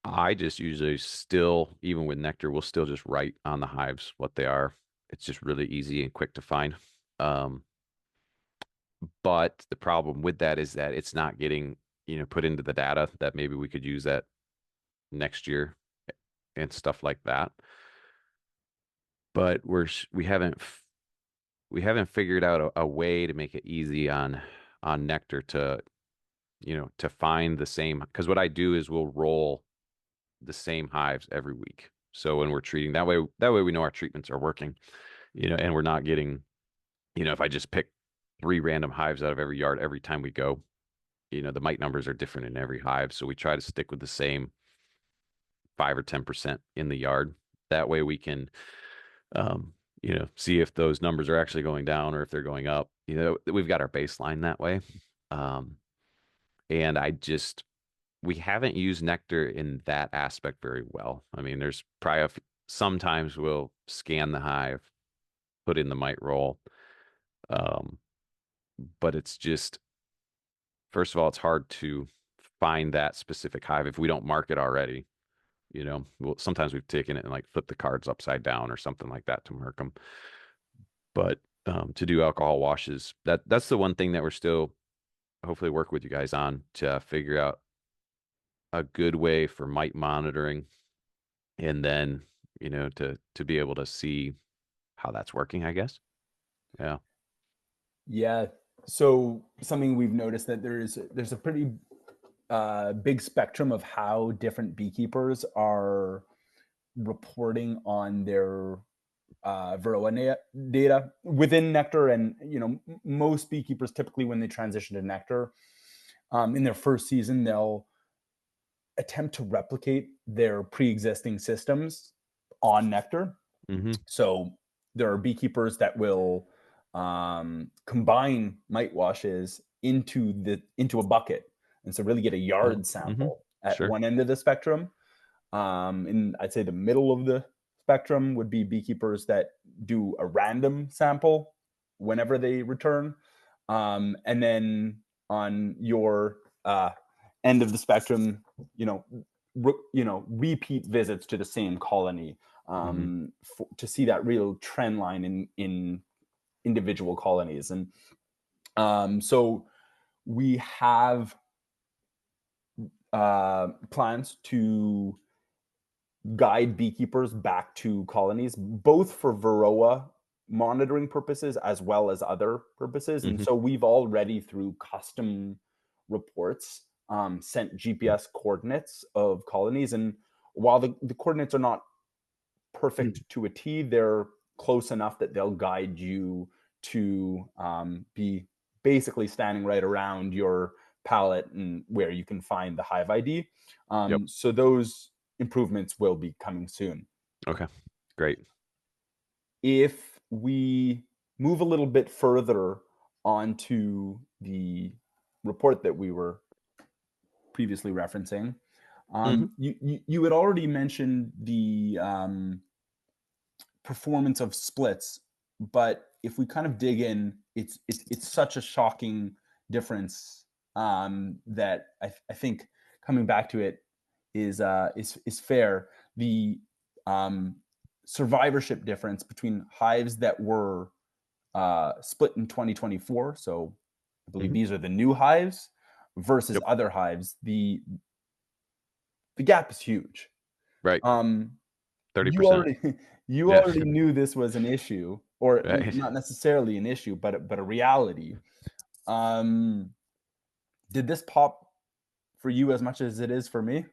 I just usually still, even with Nectar, we'll still just write on the hives what they are. It's just really easy and quick to find. Um, but the problem with that is that it's not getting, put into the data that maybe we could use that next year and stuff like that. But we haven't figured out a way to make it easy on Nectar to find the same, because what I do is we'll roll the same hives every week. So when we're treating that way we know our treatments are working, and we're not getting, if I just pick three random hives out of every yard every time we go, the mite numbers are different in every hive. So we try to stick with the same 5 or 10% in the yard. That way we can, um, see if those numbers are actually going down or if they're going up. We've got our baseline that way. Um, and we haven't used Nectar in that aspect very well. I mean, there's probably sometimes we'll scan the hive, put in the mite roll. Um, but it's just, first of all, it's hard to find that specific hive if we don't mark it already. Sometimes we've taken it and like flipped the cards upside down or something like that to mark them. But to do alcohol washes, that's the one thing that we're still hopefully work with you guys on to figure out a good way for mite monitoring, and then to be able to see how that's working, I guess. Yeah. Yeah. So something we've noticed that there's a pretty big spectrum of how different beekeepers are reporting on their Varroa data within Nectar, and most beekeepers typically when they transition to Nectar, in their first season they'll attempt to replicate their pre-existing systems on Nectar. Mm-hmm. So there are beekeepers that will combine mite washes into a bucket, and so really get a Oh, yard mm-hmm. sample at Sure. one end of the spectrum. And I'd say the middle of the spectrum would be beekeepers that do a random sample whenever they return. And then on your end of the spectrum, repeat visits to the same colony, Mm-hmm. to see that real trend line in individual colonies. And so we have plans to guide beekeepers back to colonies, both for Varroa monitoring purposes as well as other purposes. And Mm-hmm. so we've already, through custom reports, sent GPS coordinates of colonies. And while the coordinates are not perfect to a T, they're close enough that they'll guide you to be basically standing right around your pallet and where you can find the hive ID. Yep. So those improvements will be coming soon. Okay. Great. If we move a little bit further onto the report that we were previously referencing, Hmm. you had already mentioned the performance of splits, but if we kind of dig in, it's such a shocking difference that I think coming back to it is fair. The um, survivorship difference between hives that were split in 2024, so I believe Hmm. these are the new hives versus Yep. other hives. The gap is huge. Right. Um, you 30%. already you Yeah. already knew this was an issue, or Right. not necessarily an issue, but a reality. Um, did this pop for you as much as it is for me?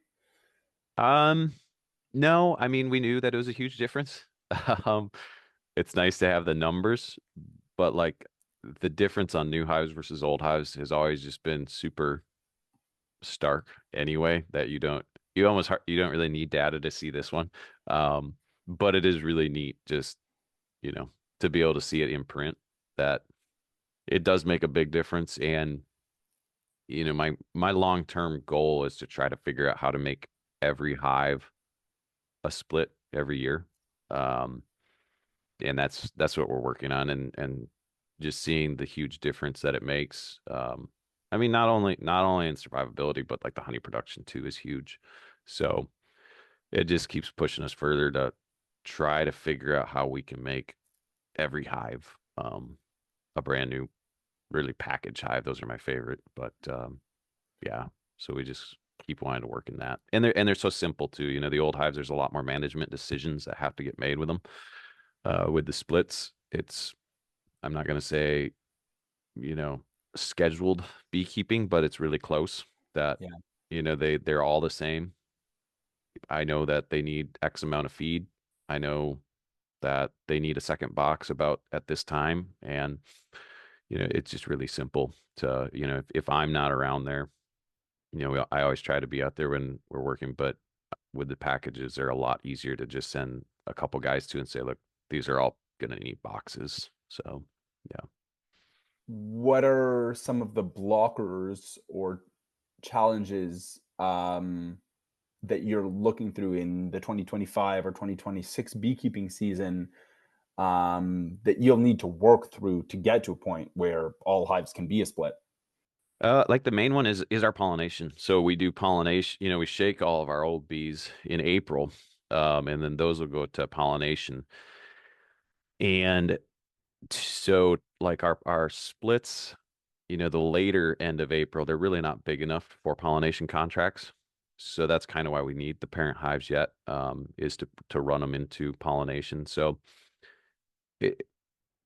Um, no, I mean, we knew that it was a huge difference. Um, it's nice to have the numbers, but like the difference on new hives versus old hives has always just been super stark anyway, that you don't really need data to see this one. But it is really neat just, you know, to be able to see it in print, that it does make a big difference. And my long-term goal is to try to figure out how to make every hive a split every year. Um, and that's what we're working on, and just seeing the huge difference that it makes. I mean, not only in survivability, but like the honey production too is huge. So it just keeps pushing us further to try to figure out how we can make every hive a brand new, really packaged hive. Those are my favorite, but yeah. So we just keep wanting to work in that. And they're so simple too. The old hives, there's a lot more management decisions that have to get made with them. With the splits, I'm not going to say, you know, scheduled beekeeping, but it's really close, that, Yeah. they're all the same. I know that they need X amount of feed. I know that they need a second box about at this time. And, it's just really simple to, if I'm not around there, I always try to be out there when we're working, but with the packages, they're a lot easier to just send a couple guys to and say, look, these are all going to need boxes. So, yeah. What are some of the blockers or challenges that you're looking through in the 2025 or 2026 beekeeping season that you'll need to work through to get to a point where all hives can be a split? Like the main one is our pollination. So we do pollination, we shake all of our old bees in April, and then those will go to pollination. And so like our splits, the later end of April, they're really not big enough for pollination contracts. So that's kind of why we need the parent hives yet, is to run them into pollination. So it,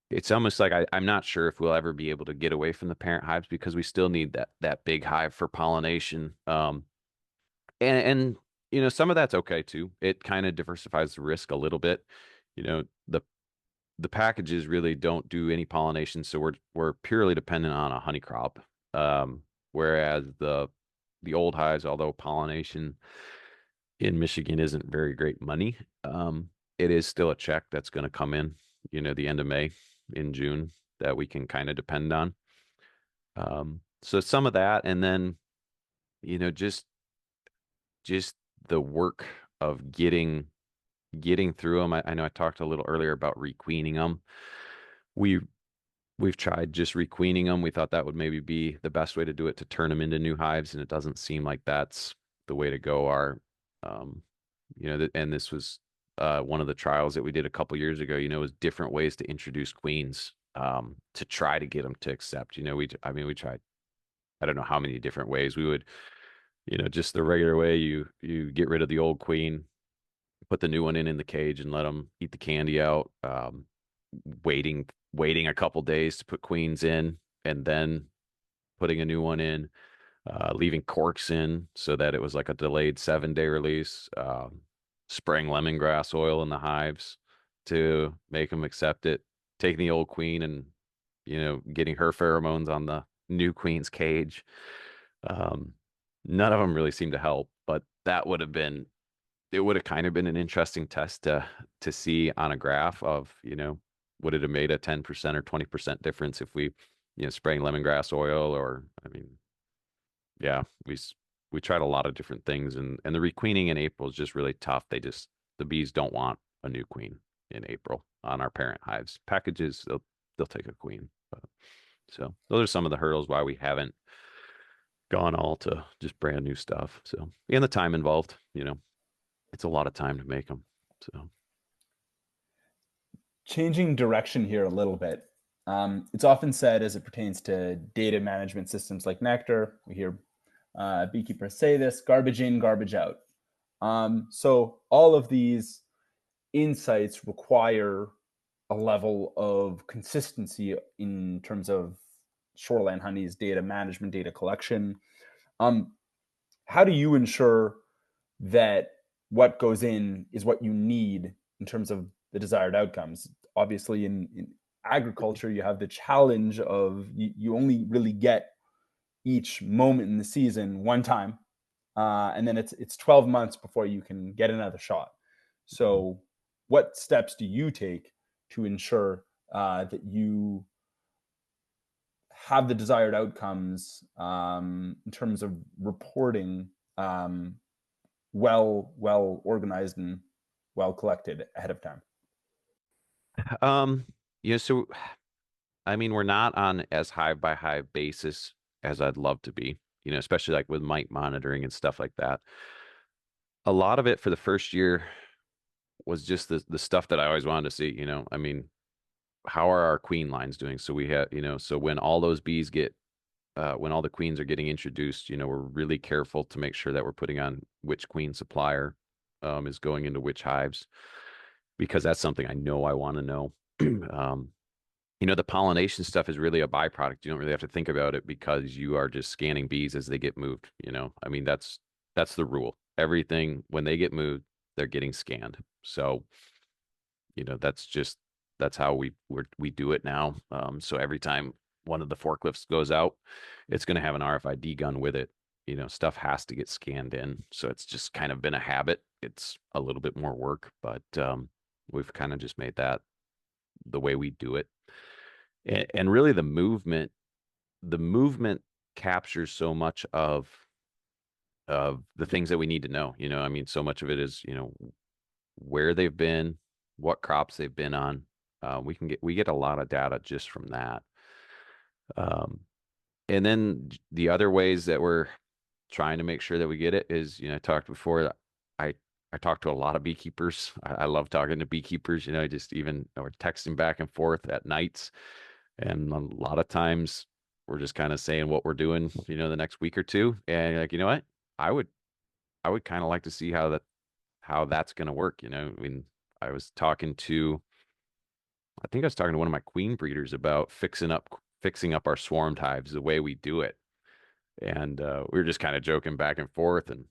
it's almost like I'm not sure if we'll ever be able to get away from the parent hives, because we still need that big hive for pollination. And some of that's okay too. It kind of diversifies the risk a little bit. You know, the the packages really don't do any pollination, so we're purely dependent on a honey crop. Whereas the old hives, although pollination in Michigan isn't very great money, it is still a check that's going to come in, the end of May, in June, that we can kind of depend on. So some of that, and then, just the work of getting through them. I know I talked a little earlier about requeening them. We we've tried just requeening them. We thought that would maybe be the best way to do it, to turn them into new hives, and it doesn't seem like that's the way to go. Um, and this was one of the trials that we did a couple years ago. Was different ways to introduce queens, to try to get them to accept. We tried. I don't know how many different ways we would. Just the regular way, you get rid of the old queen, put the new one in the cage, and let them eat the candy out. Waiting a couple days to put queens in, and then putting a new one in, leaving corks in so that it was like a delayed 7-day release, spraying lemongrass oil in the hives to make them accept it, taking the old queen and getting her pheromones on the new queen's cage. Um, None of them really seemed to help, but it would have kind of been an interesting test to see on a graph of, would it have made a 10% or 20% difference if we, spraying lemongrass oil, or, I mean, yeah, we tried a lot of different things, and the requeening in April is just really tough. The bees don't want a new queen in April on our parent hives. Packages, they'll take a queen. But, so those are some of the hurdles why we haven't gone all to just brand new stuff. So, and the time involved, it's a lot of time to make them. So, Changing direction here a little bit. It's often said as it pertains to data management systems like Nectar, we hear beekeepers say this: garbage in, garbage out. So all of these insights require a level of consistency in terms of Shoreline Honey's data management, data collection. Um, how do you ensure that what goes in is what you need in terms of the desired outcomes? Obviously, in agriculture, you have the challenge of you only really get each moment in the season one time, and then it's 12 months before you can get another shot. So, what steps do you take to ensure that you have the desired outcomes in terms of reporting well organized and well collected ahead of time? um, so I mean, we're not on as hive by hive basis as I'd love to be, especially like with mite monitoring and stuff like that. A lot of it for the first year was just the stuff that I always wanted to see, I mean, how are our queen lines doing? So we have, so when all those bees when all the queens are getting introduced, we're really careful to make sure that we're putting on which queen supplier is going into which hives, because that's something I know I want to know. um, the pollination stuff is really a byproduct. You don't really have to think about it because you are just scanning bees as they get moved. I mean, that's the rule. Everything when they get moved, they're getting scanned. So, that's how we do it now. So every time one of the forklifts goes out, it's going to have an RFID gun with it. Stuff has to get scanned in. So it's just kind of been a habit. It's a little bit more work, but we've kind of just made that the way we do it. And really the movement captures so much of the things that we need to know. I mean, so much of it is, where they've been, what crops they've been on. We get a lot of data just from that. Um, and then the other ways that we're trying to make sure that we get it is, I talked before, I I talk to a lot of beekeepers. I love talking to beekeepers, just even or texting back and forth at nights. And a lot of times we're just kind of saying what we're doing, the next week or two. And you're like, you know what? I would I would kind of like to see how that's going to work. I mean, I was talking to I think I was talking to one of my queen breeders about fixing up our swarmed hives the way we do it. And we were just kind of joking back and forth. And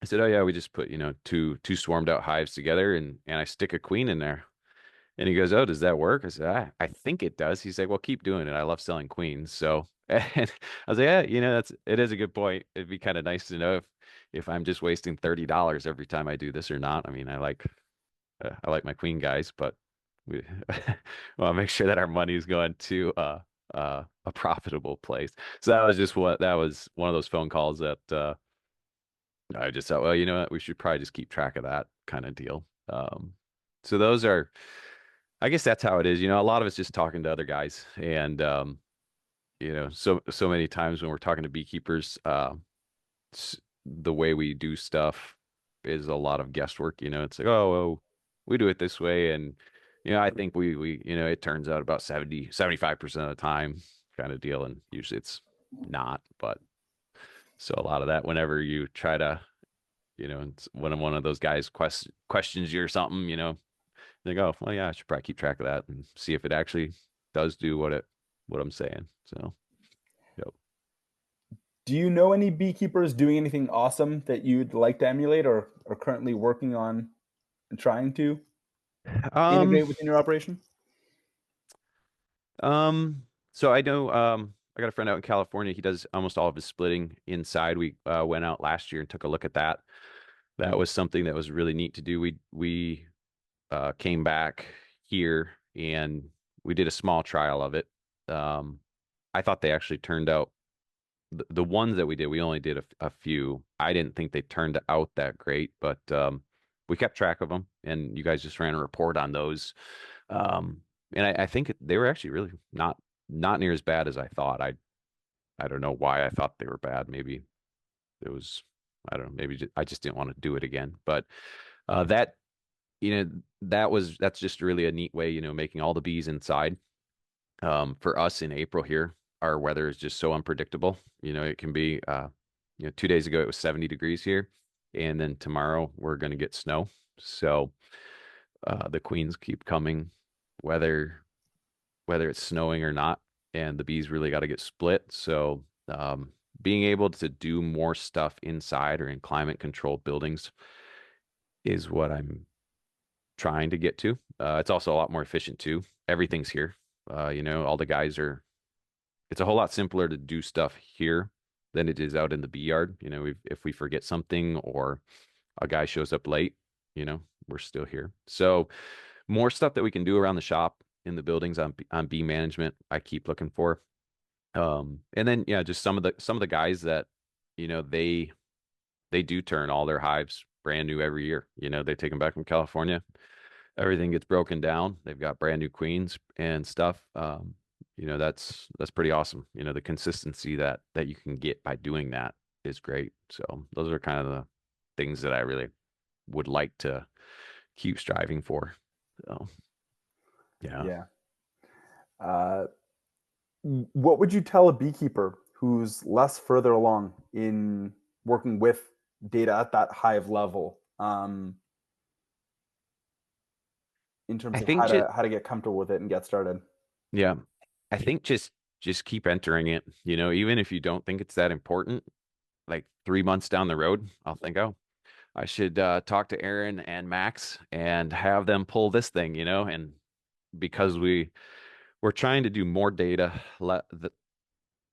I said, "Oh yeah, we just put two swarmed out hives together, and I stick a queen in there." And he goes, "Oh, does that work?" I said, "I think it does." He's like, "Well, keep doing it. I love selling queens." So, and I was like, "Yeah, it is a good point. It'd be kind of nice to know if I'm just wasting $30 every time I do this or not." I mean, I like my queen guys, but we well, make sure that our money is going to a profitable place. So that was one of those phone calls that I just thought, well, you know what, we should probably just keep track of that kind of deal. So those are, I guess that's how it is. A lot of it's just talking to other guys, and so many times when we're talking to beekeepers, the way we do stuff is a lot of guesswork. It's like, oh, well, we do it this way, and I think we it turns out about 75% of the time kind of deal, and usually it's not. But so a lot of that, whenever you try to, when one of those guys questions you or something, they go, well, yeah, I should probably keep track of that and see if it actually does do what I'm saying. So, yep. Do you know any beekeepers doing anything awesome that you'd like to emulate or are currently working on and trying to Um, integrate within your operation? So I know I got a friend out in California. He does almost all of his splitting inside. We went out last year and took a look at that. That was something that was really neat to do. We came back here and we did a small trial of it. Um, I thought they actually turned out the ones that we did. We only did a few. I didn't think they turned out that great, but we kept track of them, and you guys just ran a report on those. And I think they were actually really not near as bad as I thought. I don't know why I thought they were bad. Maybe it was I don't know. I just didn't want to do it again. But that that's just really a neat way, making all the bees inside. For us in April here, our weather is just so unpredictable. It can be 2 days ago it was 70 degrees here, and then tomorrow we're going to get snow. So the queens keep coming, whether it's snowing or not, and the bees really got to get split. So being able to do more stuff inside or in climate controlled buildings is what I'm trying to get to. It's also a lot more efficient too. Everything's here. All the guys are. It's a whole lot simpler to do stuff here than it is out in the bee yard. If we forget something or a guy shows up late, we're still here. So more stuff that we can do around the shop in the buildings on bee management. I keep looking for. And then yeah, just some of the guys that they do turn all their hives brand new every year. They take them back from California. Everything gets broken down. They've got brand new queens and stuff. That's pretty awesome. The consistency that you can get by doing that is great. So those are kind of the things that I really would like to keep striving for. So yeah. Yeah. Uh, what would you tell a beekeeper who's less further along in working with data at that hive level, in terms I of think just how to get comfortable with it and get started? yeah. I think just keep entering it. Even if you don't think it's that important, like 3 months down the road, I'll think, oh, I should talk to Aaron and Max and have them pull this thing, and because we're trying to do more data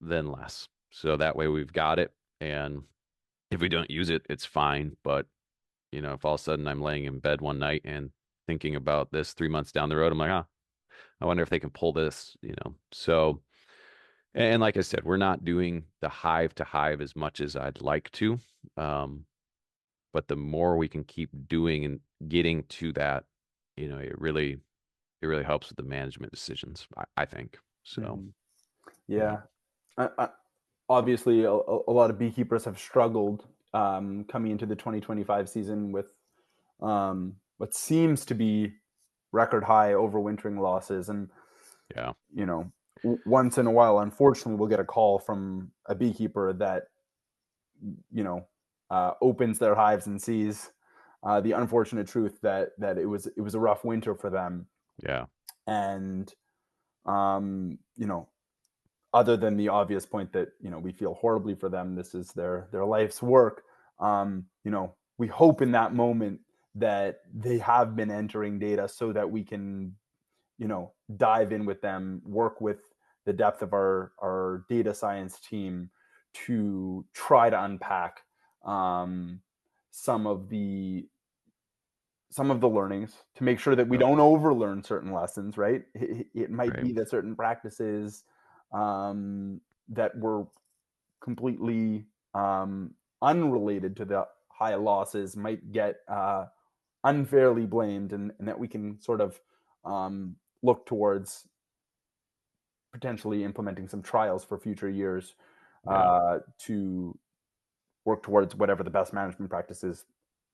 than less. So that way we've got it. And if we don't use it, it's fine. But, if all of a sudden I'm laying in bed one night and thinking about this 3 months down the road, I'm like, I wonder if they can pull this. So, and like I said, we're not doing the hive to hive as much as I'd like to. But the more we can keep doing and getting to that, it really helps with the management decisions, I think. So, Mhm. yeah, Yeah. Obviously, a lot of beekeepers have struggled coming into the 2025 season with what seems to be record high overwintering losses. And, yeah, once in a while, unfortunately, we'll get a call from a beekeeper that, opens their hives and sees the unfortunate truth that it was a rough winter for them. yeah, And, other than the obvious point that we feel horribly for them, this is their life's work. We hope in that moment that they have been entering data so that we can dive in with them, work with the depth of our data science team to try to unpack um, some of the learnings, to make sure that we yep, don't overlearn certain lessons, right? It might right, be that certain practices that were completely unrelated to the high losses might get unfairly blamed, and that we can sort of look towards potentially implementing some trials for future years yeah, to work towards whatever the best management practices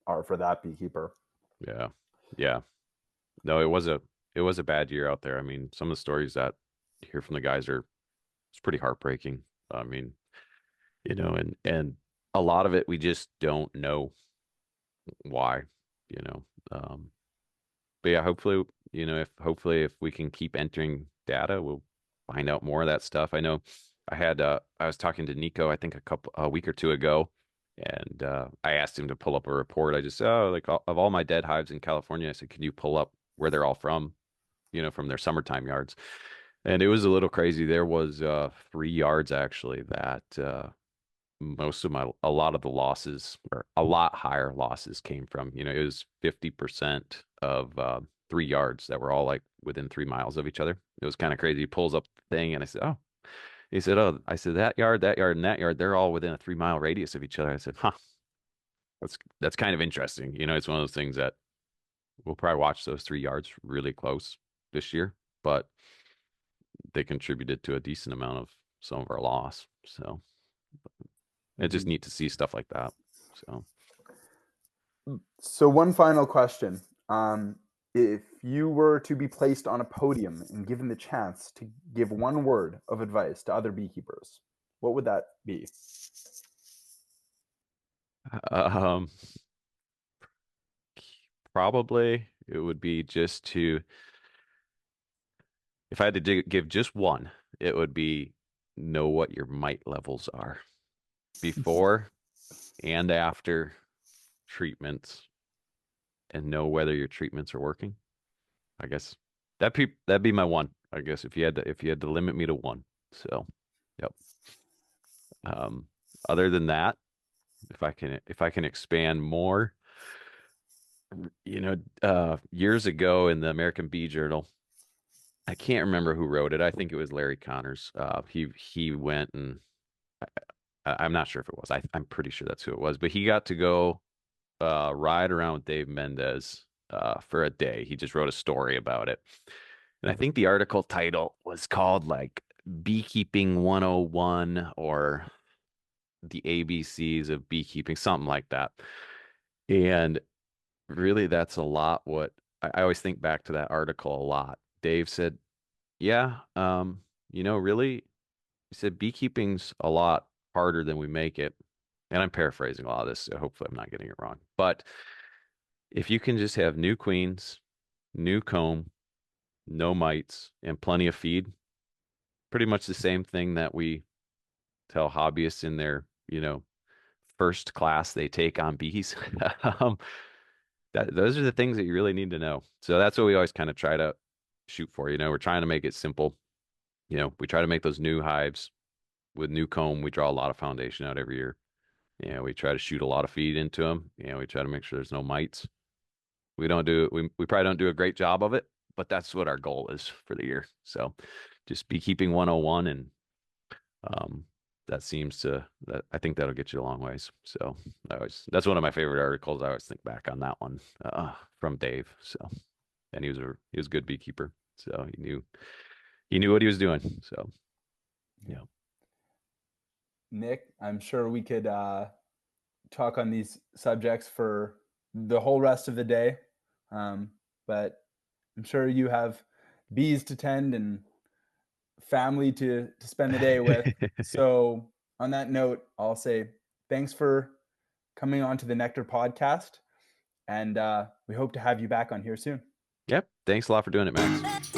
are for that beekeeper. yeah, yeah. No, it was a bad year out there. I mean, some of the stories that you hear from the guys it's pretty heartbreaking. I mean, and a lot of it we just don't know why, you know. Um, but yeah, hopefully if we can keep entering data, we'll find out more of that stuff. I know I was talking to Nico, I think a week or two ago, and I asked him to pull up a report. I just like of all my dead hives in California, I said, can you pull up where they're all from, from their summertime yards? And it was a little crazy. There was 3 yards actually that a lot of the losses, or a lot higher losses, came from. It was 50% of 3 yards that were all like within 3 miles of each other. It was kind of crazy. He pulls up the thing, and I said, "Oh," he said, "Oh," I said, "That yard, and that yard, they're all within a 3 mile radius of each other." I said, "Huh, that's kind of interesting." It's one of those things that we'll probably watch those 3 yards really close this year, but they contributed to a decent amount of some of our loss. So it's just Mhm. neat to see stuff like that. So. So one final question. If you were to be placed on a podium and given the chance to give one word of advice to other beekeepers, what would that be? Um, Probably it would be just to, if I had to give just one, it would be know what your mite levels are before and after treatments, and know whether your treatments are working. I guess that'd be my one. I guess if you had to limit me to one. So, yep. Um, Other than that, if I can expand more, years ago in the American Bee Journal, I can't remember who wrote it. I think it was Larry Connors. He went and I'm not sure if it was. I'm pretty sure that's who it was. But he got to go ride around with Dave Mendez for a day. He just wrote a story about it, and I think the article title was called like Beekeeping 101 or the ABCs of Beekeeping, something like that. And really, that's a lot what I always think back to that article a lot. Dave said, "Yeah, really," he said, "beekeeping's a lot harder than we make it." And I'm paraphrasing a lot of this, so hopefully I'm not getting it wrong. But if you can just have new queens, new comb, no mites, and plenty of feed, pretty much the same thing that we tell hobbyists in their, first class they take on bees. um, those are the things that you really need to know. So that's what we always kind of try to shoot for. We're trying to make it simple. We try to make those new hives with new comb. We draw a lot of foundation out every year. We try to shoot a lot of feed into them. We try to make sure there's no mites. We probably don't do a great job of it, but that's what our goal is for the year. So just beekeeping 101, and um I think that'll get you a long ways. So that's one of my favorite articles. I always think back on that one from Dave. So, and he was a good beekeeper. So he knew what he was doing. So yeah. Nick, I'm sure we could talk on these subjects for the whole rest of the day. But I'm sure you have bees to tend and family to spend the day with. So, on that note, I'll say thanks for coming on to the Nectar podcast. And we hope to have you back on here soon. Yep. Thanks a lot for doing it, Max.